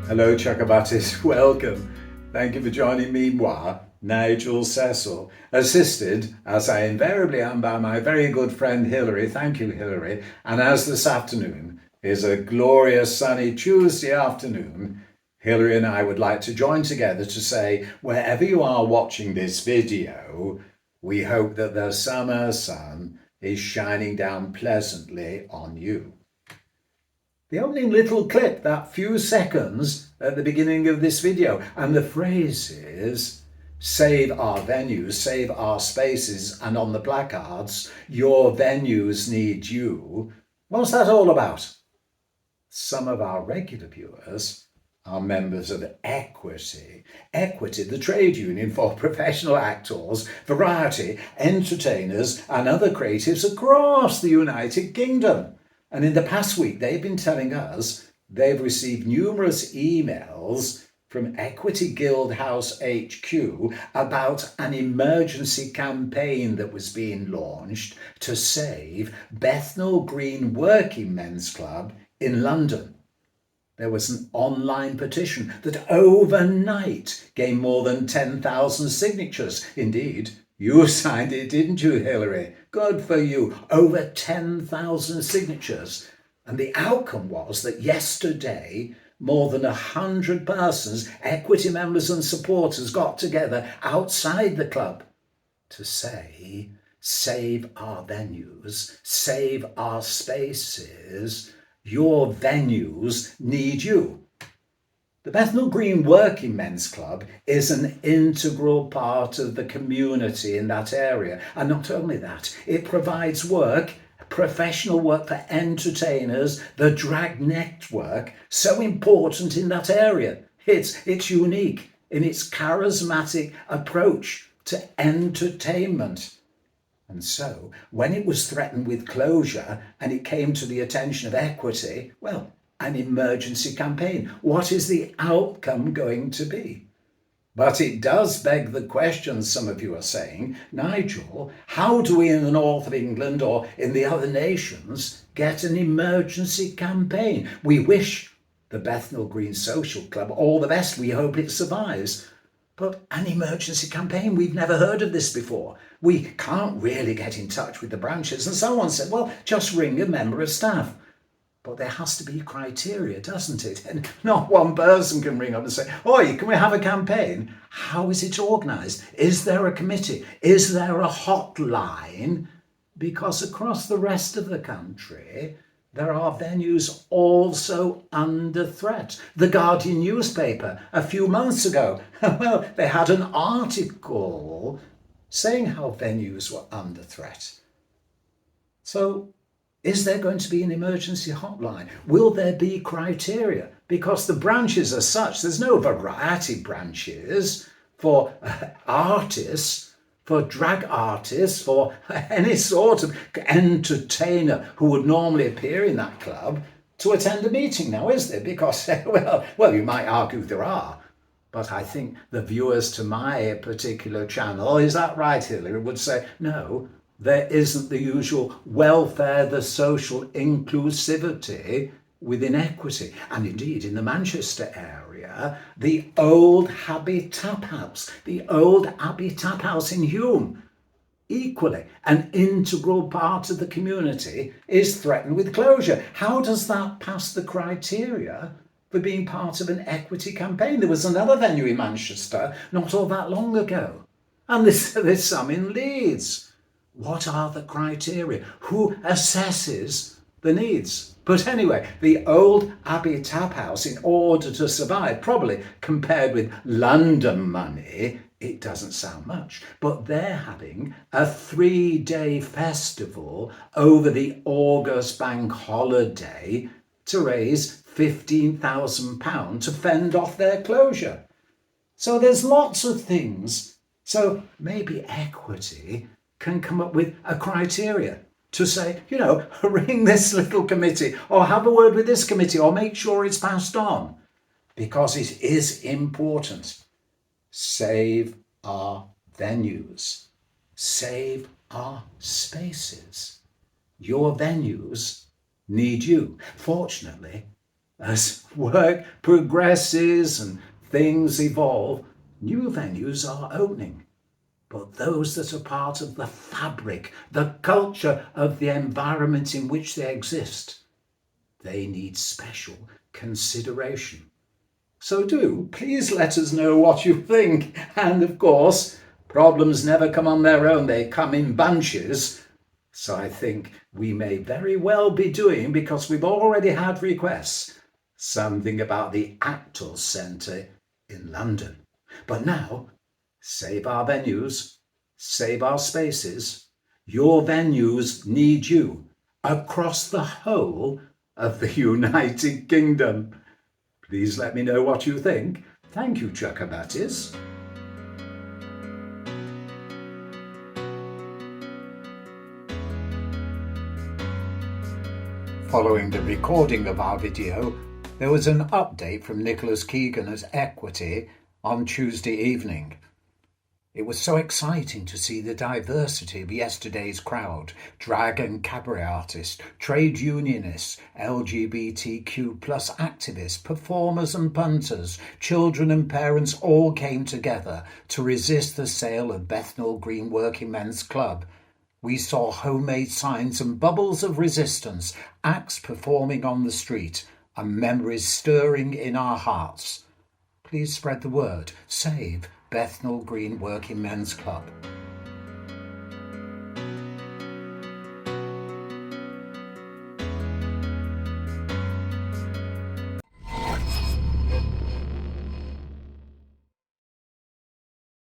Hello, Chakabatis. Welcome. Thank you for joining me, moi, Nigel.cecil, assisted, as I invariably am, by my very good friend Hillary. Thank you, Hillary. And as this afternoon is a glorious sunny Tuesday afternoon, Hillary and I would like to join together to say, wherever you are watching this video, we hope that the summer sun is shining down pleasantly on you. The opening little clip, that few seconds at the beginning of this video, and the phrase is, save our venues, save our spaces, and on the placards, your venues need you. What's that all about? Some of our regular viewers are members of Equity. Equity, the trade union for professional actors, variety, entertainers, and other creatives across the United Kingdom. And in the past week, they've been telling us they've received numerous emails from Equity Guild House HQ about an emergency campaign that was being launched to save Bethnal Green Working Men's Club in London. There was an online petition that overnight gained more than 10,000 signatures. Indeed, you signed it, didn't you, Hillary? Good for you. Over 10,000 signatures. And the outcome was that yesterday, more than 100 persons, Equity members and supporters, got together outside the club to say, save our venues, save our spaces. Your venues need you. The Bethnal Green Working Men's Club is an integral part of the community in that area. And not only that, it provides work, professional work for entertainers, the drag network, so important in that area. It's unique in its charismatic approach to entertainment. And so, when it was threatened with closure and it came to the attention of Equity, well, an emergency campaign. What is the outcome going to be? But it does beg the question, some of you are saying, Nigel, how do we in the north of England or in the other nations get an emergency campaign? We wish the Bethnal Green Social Club all the best. We hope it survives. But an emergency campaign, we've never heard of this before. We can't really get in touch with the branches. And someone said, well, just ring a member of staff. But there has to be criteria, doesn't it? And not one person can ring up and say, oi, can we have a campaign? How is it organised? Is there a committee? Is there a hotline? Because across the rest of the country, there are venues also under threat. The Guardian newspaper, a few months ago, well, they had an article saying how venues were under threat. So, is there going to be an emergency hotline? Will there be criteria? Because the branches are such, there's no variety branches for artists, for drag artists, for any sort of entertainer who would normally appear in that club to attend a meeting now, is there? Because, well, you might argue there are. But I think the viewers to my particular channel, is that right, Hillary, would say, no, there isn't the usual welfare, the social inclusivity within Equity. And indeed, in the Manchester area, the old Abbey Tap House in Hulme, equally an integral part of the community, is threatened with closure. How does that pass the criteria for being part of an Equity campaign? There was another venue in Manchester not all that long ago. And there's some in Leeds. What are the criteria? Who assesses the needs? But anyway, the old Abbey Tap House, in order to survive, probably compared with London money, it doesn't sound much, but they're having a 3-day festival over the August bank holiday to raise £15,000 to fend off their closure. So there's lots of things. So maybe Equity can come up with a criteria to say, ring this little committee or have a word with this committee or make sure it's passed on, because it is important. Save our venues. Save our spaces. Your venues need you. Fortunately, As work progresses and things evolve, new venues are opening. But those that are part of the fabric, the culture of the environment in which they exist, they need special consideration. So do please let us know what you think. And of course, problems never come on their own, they come in bunches. So I think we may very well be doing, because we've already had requests, something about the Actors Centre in London. But now, save our venues, save our spaces. Your venues need you across the whole of the United Kingdom. Please let me know what you think. Thank you, Chuckabatties. Following the recording of our video, there was an update from Nicholas Keegan at Equity on Tuesday evening. It was so exciting to see the diversity of yesterday's crowd. Drag and cabaret artists, trade unionists, LGBTQ+ activists, performers and punters, children and parents all came together to resist the sale of Bethnal Green Working Men's Club. We saw homemade signs and bubbles of resistance, acts performing on the street, and memories stirring in our hearts. Please spread the word. Save Bethnal Green Working Men's Club.